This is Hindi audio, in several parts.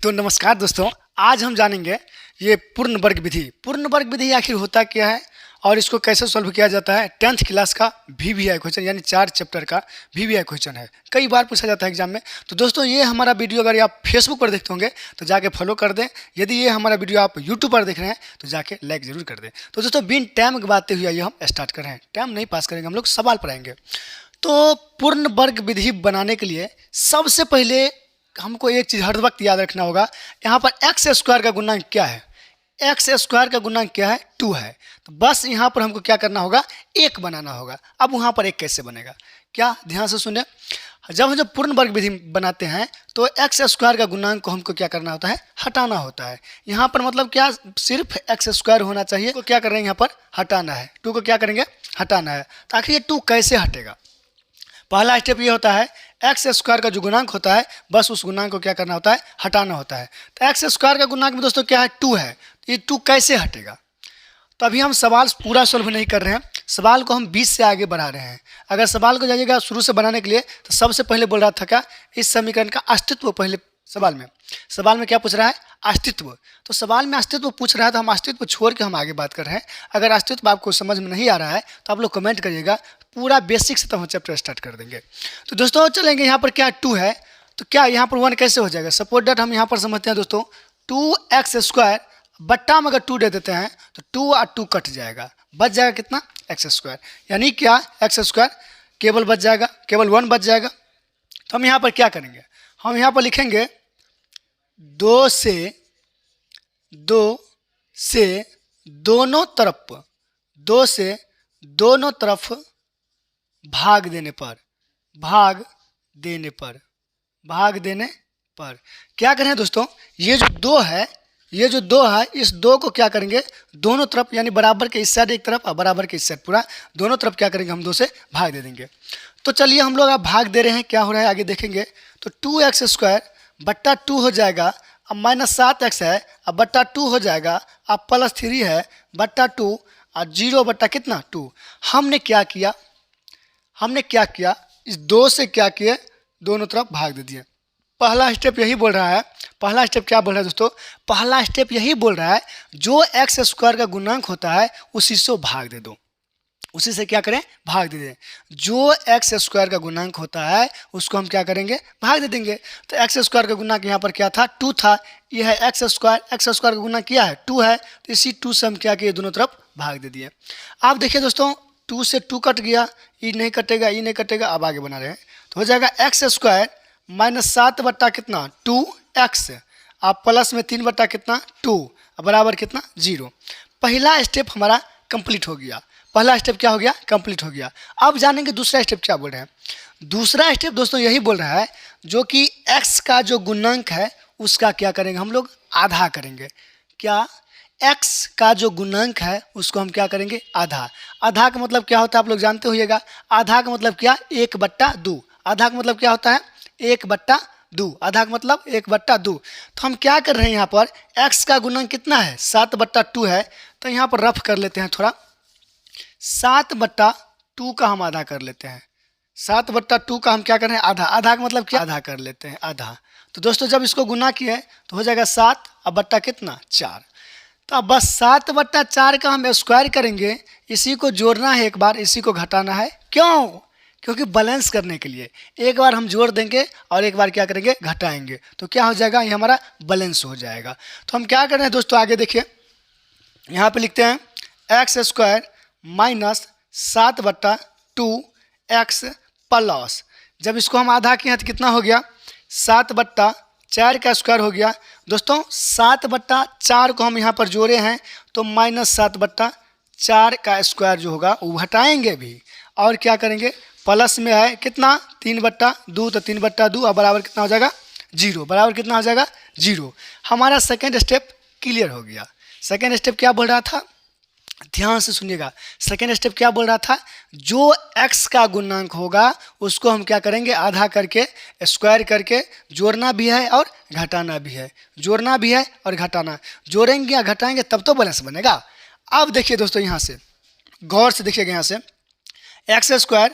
तो नमस्कार दोस्तों, आज हम जानेंगे ये पूर्ण वर्ग विधि। पूर्ण वर्ग विधि आखिर होता क्या है और इसको कैसे सॉल्व किया जाता है। 10th क्लास का VVI क्वेश्चन यानी 4 चैप्टर का VVI क्वेश्चन है, कई बार पूछा जाता है एग्जाम में। तो दोस्तों ये हमारा वीडियो अगर आप फेसबुक पर देखते होंगे तो जाके फॉलो कर दें। यदि ये हमारा वीडियो आप यूट्यूब पर देख रहे हैं तो जाके लाइक जरूर कर दें। तो दोस्तों बिन टाइम गवाते हुए आइए हम स्टार्ट कर रहे हैं। टाइम नहीं पास करेंगे, हम लोग सवाल पर आएंगे। तो पूर्ण वर्ग विधि बनाने के लिए सबसे पहले हमको एक चीज़ हर वक्त याद रखना होगा। यहाँ पर एक्स स्क्वायर का गुणांक क्या है? एक्स स्क्वायर का गुणांक क्या है? 2 है। तो बस यहाँ पर हमको क्या करना होगा? 1 बनाना होगा। अब वहाँ पर 1 कैसे बनेगा? क्या, ध्यान से सुने। जब हम पूर्ण वर्ग विधि बनाते हैं तो एक्स स्क्वायर का गुणांक को हमको क्या करना होता है? हटाना होता है। यहाँ पर मतलब क्या, सिर्फ एक्स स्क्वायर होना चाहिए। तो क्या कर रहे हैं यहाँ पर? हटाना है। 2 को क्या करेंगे? हटाना है। तो आखिर ये 2 कैसे हटेगा? पहला स्टेप ये होता है, एक्स स्क्वायर का जो गुणांक होता है बस उस गुणांक को क्या करना होता है? हटाना होता है। तो एक्स स्क्वायर का गुणांक में दोस्तों क्या है? 2 है। ये 2 कैसे हटेगा? तो अभी हम सवाल पूरा सॉल्व नहीं कर रहे हैं, सवाल को हम 20 से आगे बढ़ा रहे हैं। अगर सवाल को जाइएगा शुरू से बनाने के लिए तो सबसे पहले बोल रहा था क्या? इस समीकरण का अस्तित्व। पहले सवाल में क्या पूछ रहा है? अस्तित्व। तो सवाल में अस्तित्व पूछ रहा है तो हम अस्तित्व छोड़ के हम आगे बात कर रहे हैं। अगर अस्तित्व आपको समझ में नहीं आ रहा है तो आप लोग कमेंट करिएगा, पूरा बेसिक से तो हम चैप्टर स्टार्ट कर देंगे। तो दोस्तों चलेंगे, यहाँ पर क्या 2 है तो क्या यहाँ पर 1 कैसे हो जाएगा? सपोज दैट हम यहाँ पर समझते हैं दोस्तों, 2x स्क्वायर बट्टा में अगर 2 दे देते हैं तो 2 और 2 कट जाएगा, बच जाएगा कितना? X square. यानी क्या, एक्स स्क्वायर केवल बच जाएगा, केवल 1 बच जाएगा। तो हम यहाँ पर क्या करेंगे? हम यहाँ पर लिखेंगे 2 से दोनों तरफ भाग देने पर क्या करें दोस्तों? ये जो 2 है इस 2 को क्या करेंगे? दोनों तरफ यानी बराबर के इस साइड एक तरफ और बराबर के इस साइड पूरा दोनों तरफ क्या करेंगे? हम 2 से भाग दे देंगे। तो चलिए हम लोग अब भाग दे रहे हैं, क्या हो रहा है आगे देखेंगे। तो 2x स्क्वायर बट्टा 2 हो जाएगा, अब -7x है, अब बट्टा 2 हो जाएगा, अब +3 है बट्टा 2 और 0 बट्टा कितना? 2। हमने क्या किया? इस 2 से क्या किए? दोनों तरफ भाग दे दिए। पहला स्टेप यही बोल रहा है। पहला स्टेप क्या बोल रहा है दोस्तों? पहला स्टेप यही बोल रहा है, जो एक्स स्क्वायर का गुणांक होता है उसी से भाग दे दो। उसी से क्या करें? भाग दे दें। जो एक्स स्क्वायर का गुणांक होता है उसको हम क्या करेंगे? भाग दे देंगे। तो एक्स स्क्वायर का गुणांक यहाँ पर क्या था? 2 था। यह है एक्स स्क्वायर का गुणांक क्या है? 2 है। तो इसी 2 से हम क्या किए? दोनों तरफ भाग दे दिए। आप देखिए दोस्तों, 2 से 2 कट गया, ये नहीं कटेगा। अब आगे बना रहे हैं तो हो जाएगा एक्स स्क्वायर -7 बट्टा कितना? 2x, आप प्लस में 3 बट्टा कितना? 2 बराबर कितना? 0। पहला स्टेप हमारा कंप्लीट हो गया। पहला स्टेप क्या हो गया? कंप्लीट हो गया। अब जानेंगे दूसरा स्टेप क्या बोल रहे हैं। दूसरा स्टेप दोस्तों यही बोल रहा है, जो कि x का जो गुणांक है उसका क्या करेंगे? हम लोग आधा करेंगे। क्या? x का जो गुणांक है उसको हम क्या करेंगे? आधा का मतलब क्या होता है आप लोग जानते होइएगा। आधा का मतलब क्या? 1/2। आधा का मतलब क्या होता है? 1/2। आधा का मतलब 1/2। तो हम क्या कर रहे हैं यहाँ पर? x का गुणांक कितना है? 7/2 है। तो यहाँ पर रफ कर लेते हैं थोड़ा। 7/2 का हम आधा कर लेते हैं। 7/2 का हम क्या कर रहे हैं? आधा का मतलब क्या? आधा कर लेते हैं, आधा। तो दोस्तों जब इसको गुना किए तो हो जाएगा 7 और बट्टा कितना? 4। तो अब बस 7/4 का हम स्क्वायर करेंगे। इसी को जोड़ना है एक बार, इसी को घटाना है। क्यों? क्योंकि बैलेंस करने के लिए एक बार हम जोड़ देंगे और एक बार क्या करेंगे? घटाएंगे। तो क्या हो जाएगा? ये हमारा बैलेंस हो जाएगा। तो हम क्या कर रहे हैं दोस्तों? आगे देखिए, यहाँ पे लिखते हैं एक्स स्क्वायर -7/2x प्लस, जब इसको हम आधा किए हैं तो कितना हो गया? 7/4 का स्क्वायर हो गया। दोस्तों 7/4 को हम यहाँ पर जोड़े हैं तो -7/4 का स्क्वायर जो होगा वो हटाएंगे भी और क्या करेंगे? प्लस में है कितना? 3/2, तो 3/2 और बराबर कितना हो जाएगा? 0। बराबर कितना हो जाएगा? 0। हमारा सेकेंड स्टेप क्लियर हो गया। सेकेंड स्टेप क्या बोल रहा था? ध्यान से सुनिएगा। सेकेंड स्टेप क्या बोल रहा था? जो x का गुणांक होगा उसको हम क्या करेंगे? आधा करके स्क्वायर करके जोड़ना भी है और घटाना भी है। जोड़ेंगे या घटाएंगे तब तो बैलेंस बनेगा। अब देखिए दोस्तों, यहाँ से गौर से देखिएगा। यहाँ से एक्स स्क्वायर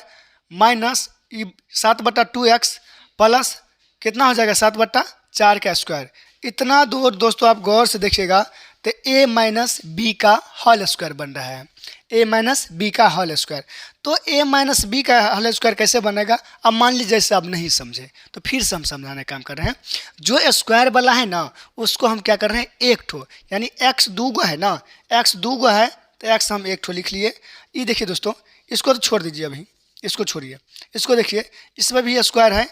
-7/2x प्लस कितना हो जाएगा? 7/4 का स्क्वायर। इतना दूर दोस्तों आप गौर से देखिएगा तो a माइनस बी का होल स्क्वायर बन रहा है, a माइनस बी का होल स्क्वायर। तो a माइनस बी का होल स्क्वायर कैसे बनेगा? अब मान लीजिए जैसे आप नहीं समझे तो फिर से हम समझाने का काम कर रहे हैं। जो स्क्वायर वाला है ना उसको हम क्या कर रहे हैं, एक ठो, यानी x दूगो है ना, x दूगो है तो x हम एक ठो लिख लिए। ये देखिए दोस्तों, इसको तो छोड़ दीजिए, अभी इसको छोड़िए, इसको देखिए, इसमें भी स्क्वायर है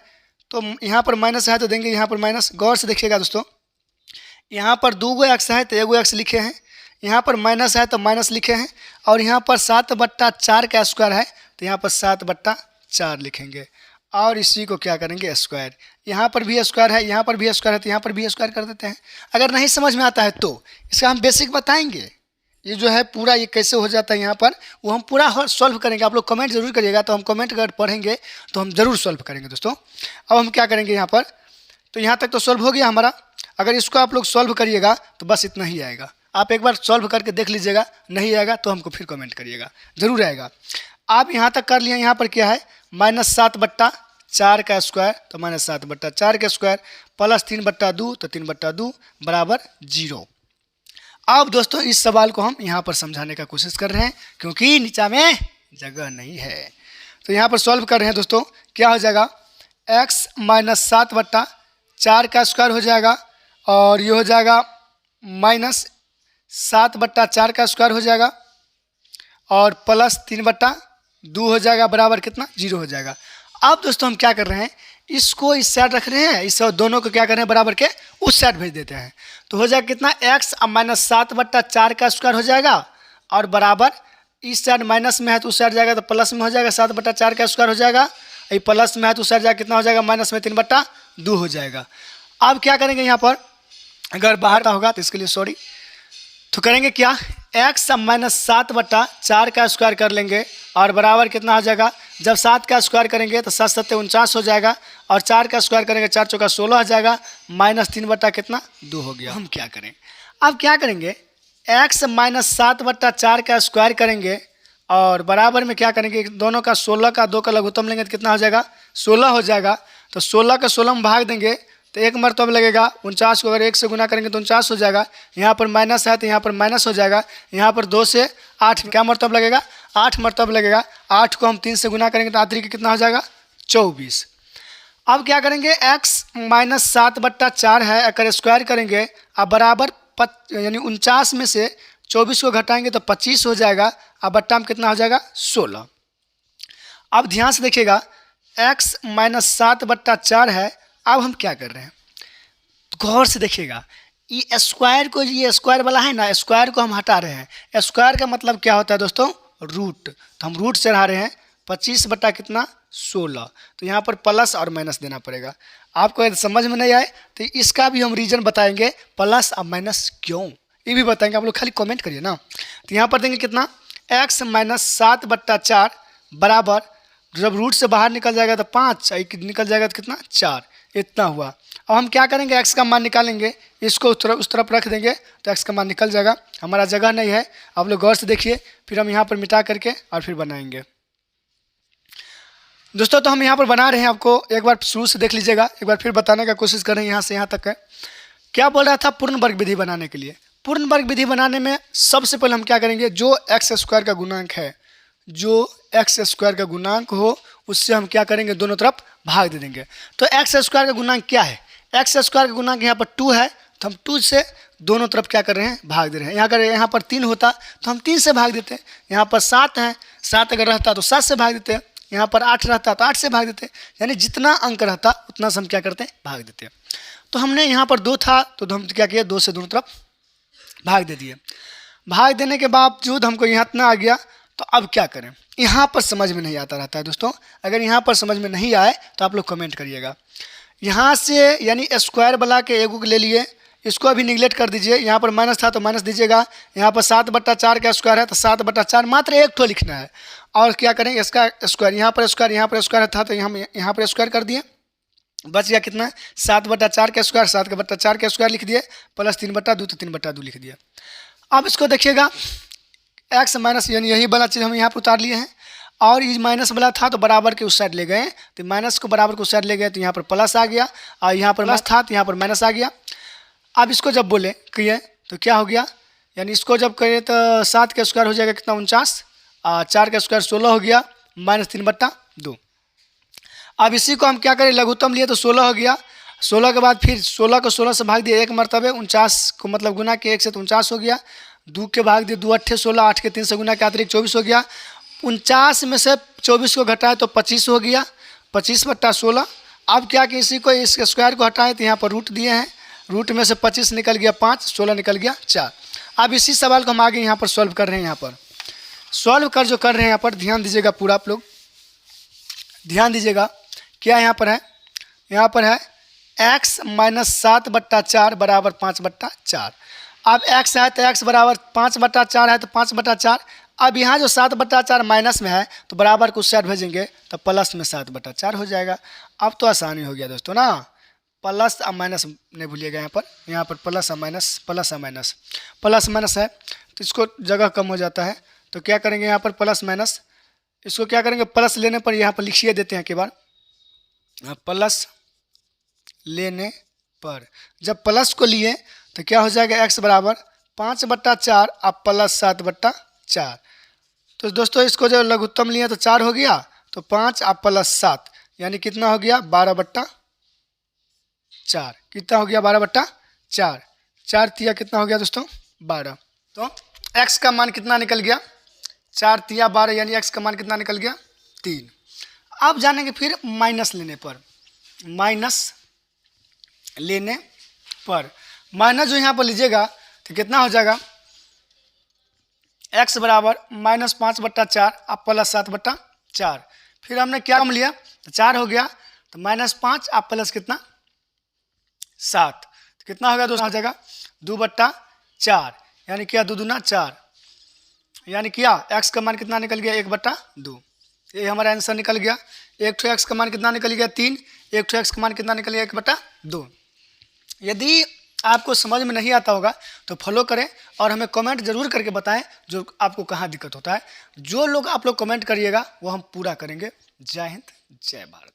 तो यहाँ पर माइनस है तो देंगे यहाँ पर माइनस। गौर से देखिएगा दोस्तों, यहाँ पर दूगो एक्स है तो एगो एक्स लिखे हैं, यहाँ पर माइनस है तो माइनस लिखे हैं, और यहाँ पर 7/4 का स्क्वायर है तो यहाँ पर 7/4 लिखेंगे, और इसी को क्या करेंगे, स्क्वायर। यहाँ पर भी स्क्वायर है, यहाँ पर भी स्क्वायर है तो यहाँ पर भी स्क्वायर कर देते हैं। अगर नहीं समझ में आता है तो इसका हम बेसिक बताएंगे, ये जो है पूरा ये कैसे हो जाता है यहाँ पर वो हम पूरा सॉल्व करेंगे। आप लोग कमेंट जरूर करिएगा, तो हम कमेंट अगर पढ़ेंगे तो हम ज़रूर सॉल्व करेंगे दोस्तों। अब हम क्या करेंगे यहाँ पर, तो यहाँ तक तो सॉल्व हो गया हमारा। अगर इसको आप लोग सॉल्व करिएगा तो बस इतना ही आएगा। आप एक बार सॉल्व करके देख लीजिएगा, नहीं आएगा तो हमको फिर कमेंट करिएगा, ज़रूर आएगा। आप यहाँ तक कर लिए, यहाँ पर क्या है, -7/4 का स्क्वायर तो -7/4 का स्क्वायर प्लस 3/2 तो 3/2 बराबर 0। अब दोस्तों इस सवाल को हम यहाँ पर समझाने का कोशिश कर रहे हैं क्योंकि नीचा में जगह नहीं है, तो यहाँ पर सॉल्व कर रहे हैं दोस्तों। क्या हो जाएगा, x -7/4 का स्क्वायर हो जाएगा, और ये हो जाएगा -7/4 का स्क्वायर हो जाएगा, और प्लस 3/2 हो जाएगा बराबर कितना, 0 हो जाएगा। अब दोस्तों हम क्या कर रहे हैं, इसको इस साइड रख रहे हैं, इस दोनों को क्या कर रहे हैं, बराबर के उस साइड भेज देते हैं। तो हो जाएगा कितना, x -7/4 का स्क्वायर हो जाएगा, और बराबर इस साइड माइनस में है तो उस साइड जाएगा तो प्लस में हो जाएगा, 7/4 का स्क्वायर हो जाएगा। ये प्लस में है तो उस साइड जाएगा, कितना हो जाएगा, माइनस में 3/2 हो जाएगा। अब क्या करेंगे यहाँ पर, अगर बाहर का होगा तो इसके लिए सॉरी, तो करेंगे क्या, x -7/4 का स्क्वायर कर लेंगे, और बराबर कितना हो जाएगा, जब 7 का स्क्वायर करेंगे तो 7 7 49 हो जाएगा, और 4 का स्क्वायर करेंगे 4 चौका 16 हो जाएगा, -3/2 हो गया। हम क्या करें, अब क्या करेंगे, x -7/4 का स्क्वायर करेंगे, और बराबर में क्या करेंगे, दोनों का 16 का 2 का लघुत्तम लेंगे तो कितना हो जाएगा, 16 हो जाएगा। तो 16 का 16 में भाग देंगे तो एक मरतब लगेगा, 49 को अगर 1 से गुना करेंगे तो 49 हो जाएगा। यहाँ पर माइनस है तो यहाँ पर माइनस हो जाएगा। यहाँ पर 2 से 8 क्या मरतब लगेगा, 8 मरतब लगेगा। 8 को हम 3 से गुना करेंगे तो आखिरी कितना हो जाएगा, 24। अब क्या करेंगे, x -7/4 है, अगर स्क्वायर करेंगे अब बराबर यानी 49 में से 24 को घटाएंगे तो 25 हो जाएगा, अब बट्टा में कितना हो जाएगा, 16। अब ध्यान से देखिएगा, x -7/4 है। अब हम क्या कर रहे हैं, गौर से देखिएगा, ये स्क्वायर को, ये स्क्वायर वाला है ना, स्क्वायर को हम हटा रहे हैं। स्क्वायर का मतलब क्या होता है दोस्तों, रूट, तो हम रूट चढ़ा रहे हैं। 25/16, तो यहाँ पर प्लस और माइनस देना पड़ेगा। आपको यदि समझ में नहीं आए तो इसका भी हम रीजन बताएंगे, प्लस और माइनस क्यों, ये भी बताएंगे। आप लोग खाली कमेंट करिए ना। तो यहाँ पर देंगे कितना, x -7/4 बराबर, जब रूट से बाहर निकल जाएगा तो 5, निकल जाएगा तो कितना, 4, इतना हुआ। अब हम क्या करेंगे, x का मान निकालेंगे, इसको उस तरफ रख देंगे तो x का मान निकल जाएगा। हमारा जगह नहीं है, आप लोग गौर से देखिए, फिर हम यहाँ पर मिटा करके और फिर बनाएंगे दोस्तों। तो हम यहाँ पर बना रहे हैं, आपको एक बार शुरू से देख लीजिएगा, एक बार फिर बताने का कोशिश कर रहे हैं। यहाँ से यहाँ तक है, क्या बोल रहा था, पूर्ण वर्ग विधि बनाने के लिए। पूर्ण वर्ग विधि बनाने में सबसे पहले हम क्या करेंगे, जो एक्स स्क्वायर का गुणांक है, जो एक्स स्क्वायर का गुणांक हो उससे हम क्या करेंगे, दोनों तरफ भाग दे देंगे। तो एक्स स्क्वायर का गुणांक क्या है, एक्स स्क्वायर का गुणांक यहाँ पर 2 है, तो हम 2 से दोनों तरफ क्या कर रहे हैं, भाग दे रहे हैं। यहाँ अगर यहाँ पर 3 होता तो हम 3 से भाग देते। यहाँ पर 7 है, 7 अगर रहता तो 7 से भाग देते। यहाँ पर 8 रहता तो 8 से भाग देते। यानी जितना अंक रहता उतना से हम क्या करते हैं, भाग देते। तो हमने यहाँ पर 2 था तो हम क्या किए, 2 से दोनों तरफ भाग दे दिए। भाग देने के बावजूद हमको यहाँ इतना आ गया, तो अब क्या करें, यहाँ पर समझ में नहीं आता रहता है दोस्तों। अगर यहाँ पर समझ में नहीं आए तो आप लोग कमेंट करिएगा। यहाँ से यानी स्क्वायर वाला के एगो ले लिए, इसको अभी निगलेक्ट कर दीजिए। यहाँ पर माइनस था तो माइनस दीजिएगा। यहाँ पर 7/4 का स्क्वायर है तो 7/4 मात्र एक ठो लिखना है। और क्या करेंगे, इसका स्क्वायर, यहाँ पर स्क्वायर था तो यहाँ पर स्क्वायर कर दिए। बच गया कितना, 7/4 का स्क्वायर, 7/4 का स्क्वायर लिख दिए, प्लस 3/2 तो 3/2 लिख दिया। अब इसको देखिएगा, एक्स माइनस यानी यही वाला चीज़ हम यहाँ पर उतार लिए हैं, और ये माइनस वाला था तो बराबर के उस साइड ले गए, तो माइनस को बराबर के उस साइड ले गए तो यहाँ पर प्लस आ गया, और यहाँ पर प्लस था तो यहाँ पर माइनस आ गया। अब इसको जब बोले किए तो क्या हो गया, यानी इसको जब करें तो 7 का स्क्वायर हो जाएगा कितना 49, 4 का स्क्वायर 16 हो गया, -3/2। अब इसी को हम क्या करें, लघुत्तम लिए तो 16 हो गया, 16 के बाद फिर 16 को 16 से भाग दिए एक मरतबे, 49 को मतलब गुना के 1 से तो 49 हो गया, 2 के भाग दिए 2 8 16, 8 के 3 से गुना के अतिरिक्त 24 हो गया, 49 में से 24 को घटाए तो 25 हो गया, 25/16। अब क्या कि इसी को इस स्क्वायर को हटाएं तो यहाँ पर रूट दिए हैं, रूट में से 25 निकल गया 5, 16 निकल गया 4। अब इसी सवाल को हम आगे यहाँ पर सॉल्व कर रहे हैं। यहाँ पर सॉल्व कर रहे हैं यहाँ पर ध्यान दीजिएगा, पूरा आप लोग ध्यान दीजिएगा। क्या यहाँ पर है, यहाँ पर है x - 7/4 बराबर 5/4। अब x है तो x बराबर 5/4 है तो 5/4। अब यहाँ जो 7/4 माइनस में है तो बराबर को उस साइड भेजेंगे तो प्लस में 7/4 हो जाएगा। अब तो आसानी हो गया दोस्तों ना, प्लस और माइनस नहीं भूलिएगा। यहाँ पर प्लस और माइनस, प्लस और माइनस, प्लस माइनस है तो इसको जगह कम हो जाता है, तो क्या करेंगे यहाँ पर प्लस माइनस, इसको क्या करेंगे प्लस लेने पर यहाँ पर लिखिए देते हैं, के बार प्लस लेने पर जब प्लस को लिए तो क्या हो जाएगा, x बराबर 5/4 अब प्लस 7/4। तो दोस्तों इसको जब लघुत्तम लिए तो 4 हो गया, तो 5 अब प्लस 7 यानी कितना हो गया 12/4। कितना हो गया 12/4, 4 तिया कितना हो गया दोस्तों 12। तो x का मान कितना निकल गया, 4 तिया 12 यानी x का मान कितना निकल गया 3। अब जानेंगे फिर माइनस लेने पर, माइनस लेने पर माइनस जो यहाँ पर लीजिएगा तो कितना हो जाएगा, x बराबर -5/4 अब प्लस 7/4। फिर हमने क्या कम लिया तो 4 हो गया, तो -5 अब प्लस कितना 7, तो कितना हो गया दोस्तों, हो जाएगा 2/4 यानी क्या 2 दूना 4, यानी क्या x का मान कितना निकल गया 1/2। ये हमारा आंसर निकल गया। एक ठो x का मान कितना निकल गया 3, एक ठो x का मान कितना निकल गया 1/2। यदि आपको समझ में नहीं आता होगा तो फॉलो करें और हमें कमेंट जरूर करके बताएं जो आपको कहाँ दिक्कत होता है। जो लोग आप लोग कमेंट करिएगा वो हम पूरा करेंगे। जय हिंद, जय भारत।